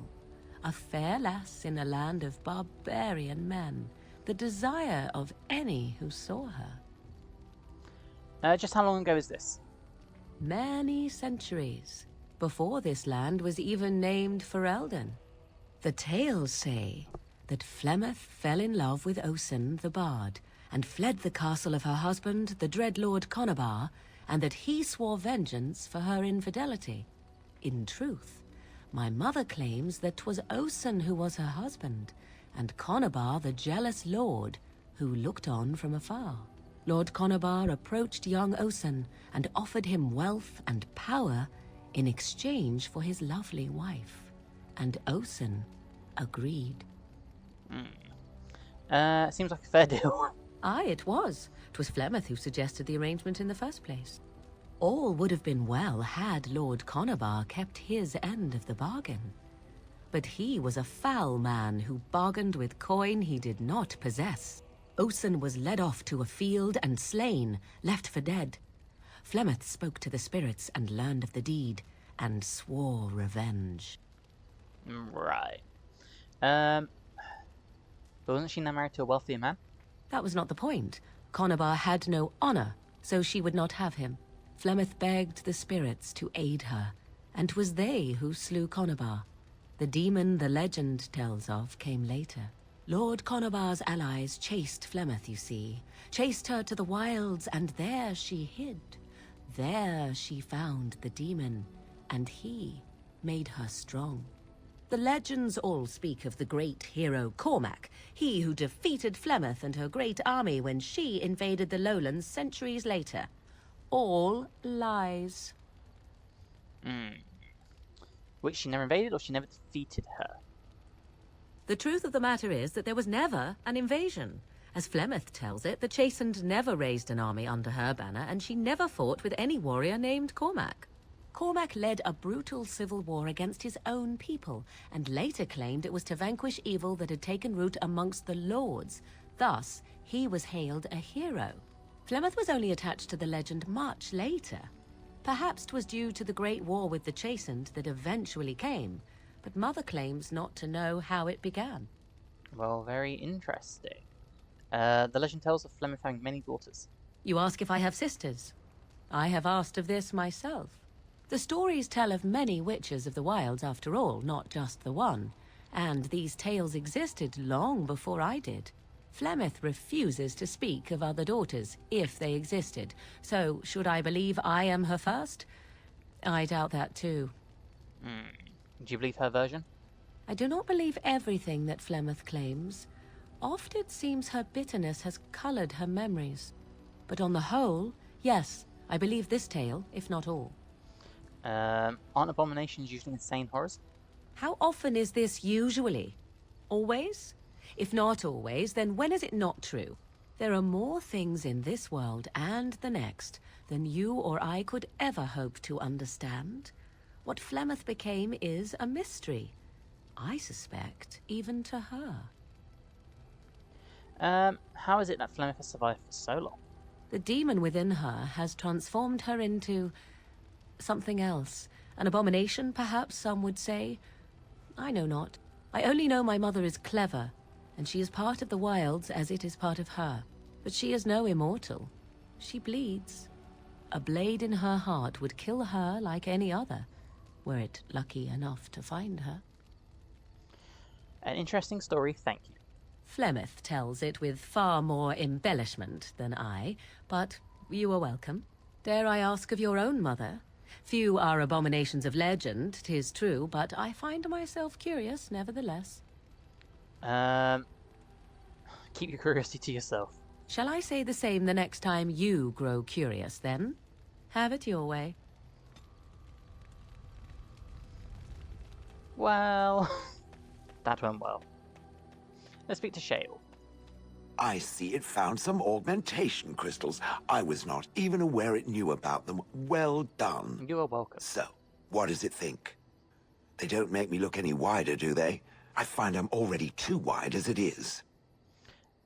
A fair lass in a land of barbarian men, the desire of any who saw her. Just how long ago is this? Many centuries, before this land was even named Ferelden. The tales say that Flemeth fell in love with Osen the bard, and fled the castle of her husband, the dread Lord Conabar, and that he swore vengeance for her infidelity. In truth, my mother claims that 'twas Osen who was her husband, and Conabar the jealous lord who looked on from afar. Lord Conabar approached young Osen and offered him wealth and power in exchange for his lovely wife, and Osen agreed. Seems like a fair deal. Aye, it was. 'Twas Flemeth who suggested the arrangement in the first place. All would have been well had Lord Conabar kept his end of the bargain. But he was a foul man who bargained with coin he did not possess. Osen was led off to a field and slain, left for dead. Flemeth spoke to the spirits and learned of the deed, and swore revenge. Right. But wasn't she now married to a wealthier man? That was not the point. Conabar had no honor, so she would not have him. Flemeth begged the spirits to aid her, and 'twas they who slew Conabar. The demon the legend tells of came later. Lord Conabar's allies chased Flemeth, you see. Chased her to the wilds, and there she hid. There she found the demon, and he made her strong. The legends all speak of the great hero Cormac, he who defeated Flemeth and her great army when she invaded the lowlands centuries later. All lies. Which she never invaded, or she never defeated her? The truth of the matter is that there was never an invasion. As Flemeth tells it, the Chastened never raised an army under her banner, and she never fought with any warrior named Cormac. Cormac led a brutal civil war against his own people, and later claimed it was to vanquish evil that had taken root amongst the lords. Thus, he was hailed a hero. Flemeth was only attached to the legend much later. Perhaps 'twas due to the great war with the Chastened that eventually came, but Mother claims not to know how it began. Well, very interesting. The legend tells of Flemeth having many daughters. You ask if I have sisters? I have asked of this myself. The stories tell of many witches of the wilds after all, not just the one, and these tales existed long before I did. Flemeth refuses to speak of other daughters, if they existed, so should I believe I am her first? I doubt that too. Do you believe her version? I do not believe everything that Flemeth claims. Oft it seems her bitterness has colored her memories. But on the whole, yes, I believe this tale, if not all. Aren't abominations usually insane horrors? How often is this usually? Always? If not always, then when is it not true? There are more things in this world and the next than you or I could ever hope to understand. What Flemeth became is a mystery. I suspect, even to her. How is it that Flemeth has survived for so long? The demon within her has transformed her into something else. An abomination, perhaps some would say. I know not. I only know my mother is clever, and she is part of the wilds as it is part of her. But she is no immortal. She bleeds. A blade in her heart would kill her like any other, were it lucky enough to find her. An interesting story, thank you. Flemeth tells it with far more embellishment than I, but you are welcome. Dare I ask of your own mother? Few are abominations of legend, 'tis true, but I find myself curious nevertheless. Keep your curiosity to yourself. Shall I say the same the next time you grow curious, then? Have it your way. Well, that went well. Let's speak to Shale. I see it found some augmentation crystals. I was not even aware it knew about them. Well done. You are welcome. So, what does it think? They don't make me look any wider, do they? I find I'm already too wide as it is.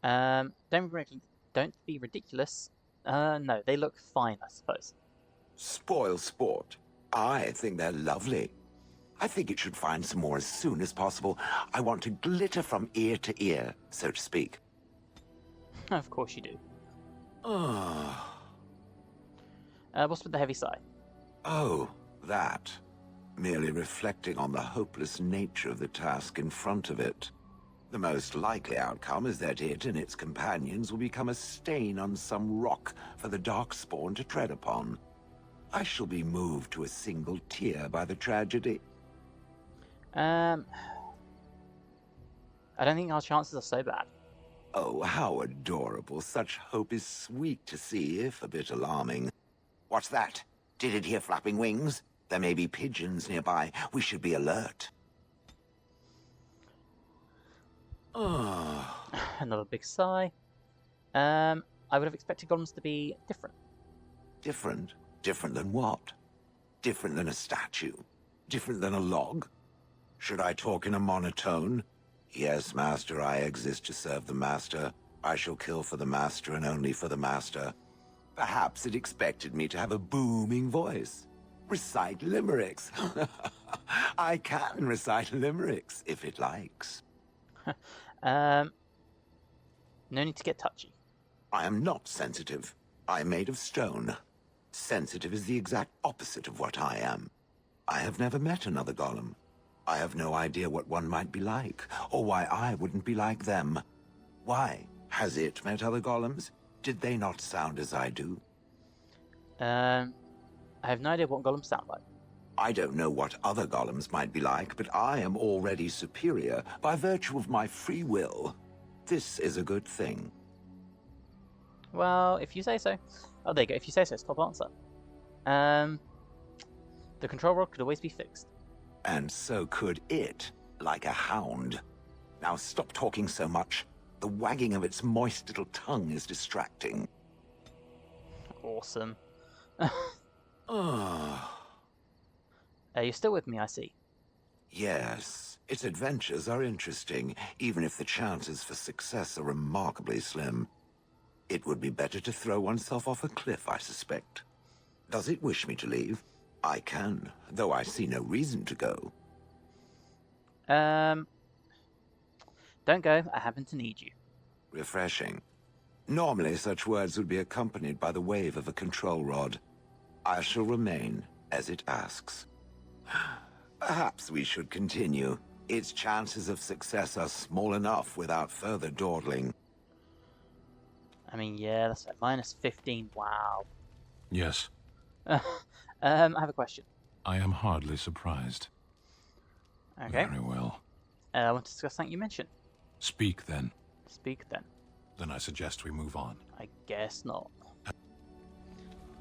Don't be ridiculous. No, they look fine, I suppose. Spoil sport. I think they're lovely. I think it should find some more as soon as possible. I want to glitter from ear to ear, so to speak. Of course you do. Oh. What's with the heavy sigh? Oh, that. Merely reflecting on the hopeless nature of the task in front of it. The most likely outcome is that it and its companions will become a stain on some rock for the Darkspawn to tread upon. I shall be moved to a single tear by the tragedy. I don't think our chances are so bad. Oh, how adorable. Such hope is sweet to see, if a bit alarming. What's that? Did it hear flapping wings? There may be pigeons nearby. We should be alert. Another big sigh. I would have expected golems to be different. Different? Different than what? Different than a statue? Different than a log? Should I talk in a monotone? Yes, Master, I exist to serve the Master. I shall kill for the Master and only for the Master. Perhaps it expected me to have a booming voice. Recite limericks. I can recite limericks, if it likes. No need to get touchy. I am not sensitive. I am made of stone. Sensitive is the exact opposite of what I am. I have never met another golem. I have no idea what one might be like, or why I wouldn't be like them. Why? Has it met other golems? Did they not sound as I do? I have no idea what golems sound like. I don't know what other golems might be like, but I am already superior by virtue of my free will. This is a good thing. Well, if you say so. Oh, there you go. If you say so, stop answer. The control rod could always be fixed. And so could it, like a hound. Now stop talking so much. The wagging of its moist little tongue is distracting. Awesome. You're still with me, I see. Yes, its adventures are interesting, even if the chances for success are remarkably slim. It would be better to throw oneself off a cliff, I suspect. Does it wish me to leave? I can, though I see no reason to go. Don't go. I happen to need you. Refreshing. Normally, such words would be accompanied by the wave of a control rod. I shall remain, as it asks. Perhaps we should continue. Its chances of success are small enough without further dawdling. I mean, yeah, that's at -15. Wow. Yes. I have a question. I am hardly surprised. Okay. Very well. I want to discuss something you mentioned. Speak, then. Speak, then. Then I suggest we move on. I guess not.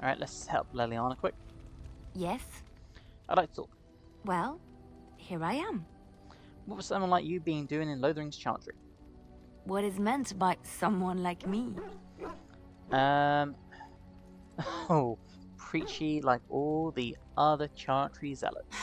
Alright, let's help Leliana quick. Yes? I'd like to talk. Well, here I am. What was someone like you being doing in Lothering's Chantry? What is meant by someone like me? Oh, preachy like all the other Chantry zealots.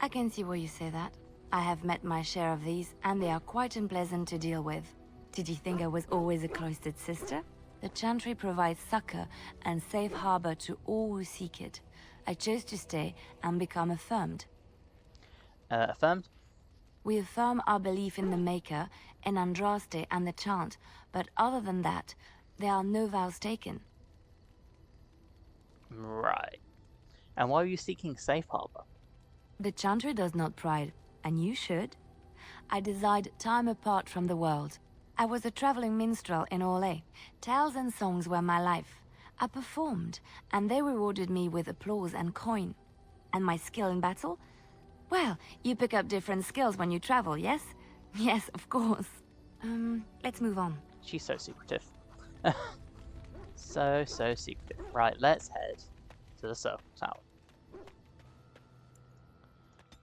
I can see why you say that. I have met my share of these, and they are quite unpleasant to deal with. Did you think I was always a cloistered sister? The Chantry provides succor and safe harbor to all who seek it. I chose to stay and become affirmed. Affirmed? We affirm our belief in the Maker, in Andraste and the Chant, but other than that, there are no vows taken. Right. And why are you seeking safe harbor? The Chantry does not pride, and you should. I desired time apart from the world. I was a traveling minstrel in Orlais. Tales and songs were my life. I performed, and they rewarded me with applause and coin. And my skill in battle? Well, you pick up different skills when you travel, yes? Yes, of course. Let's move on. She's so secretive. so secretive. Right, let's head to the Circle Tower.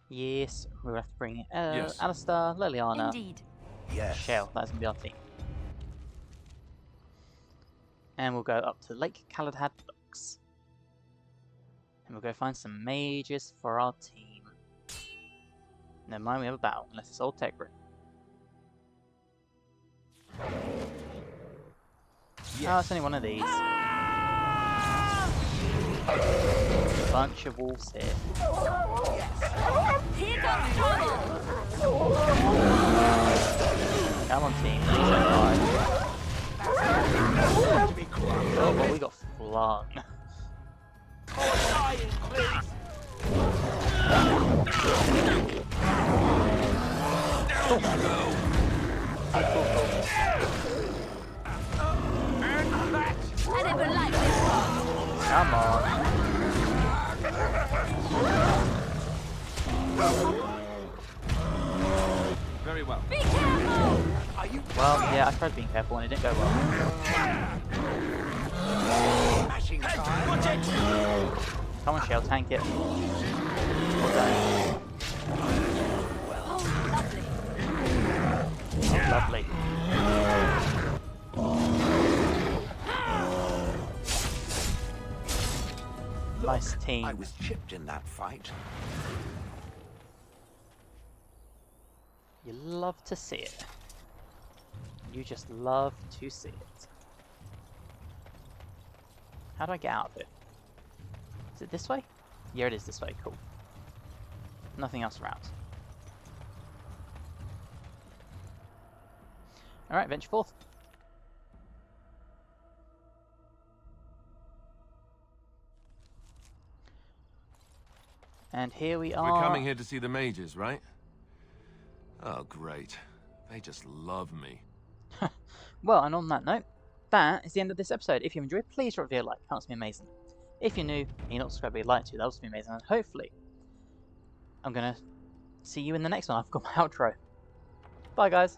Yes, we'll have to bring Yes. Alistair, Leliana. Indeed. Yes. Shell, that's gonna be our team. And we'll go up to Lake Caladhad Docks. And we'll go find some mages for our team. Never mind, we have a battle, unless it's old Tegrin. Yes. Oh, it's only one of these. Bunch of wolves here. Here comes trouble! Come on, team. Please don't die. Oh, well, we got flung. I never liked this one. Come on. Very well. Be careful! Well, yeah, I tried being careful and it didn't go well. Come on, Shell, tank it. Well done. Oh, lovely. Oh, lovely. Nice team. I was chipped in that fight. You love to see it. You just love to see it. How do I get out of it? Is it this way? Yeah, it is this way. Cool. Nothing else around. Alright, venture forth. And here we are. We're coming here to see the mages, right? Oh, great. They just love me. Well, and on that note, that is the end of this episode. If you enjoyed, please drop a video a like. That would be amazing. If you're new and you're not subscribed, but you'd like to, that would be amazing. And hopefully, I'm going to see you in the next one. I've got my outro. Bye, guys.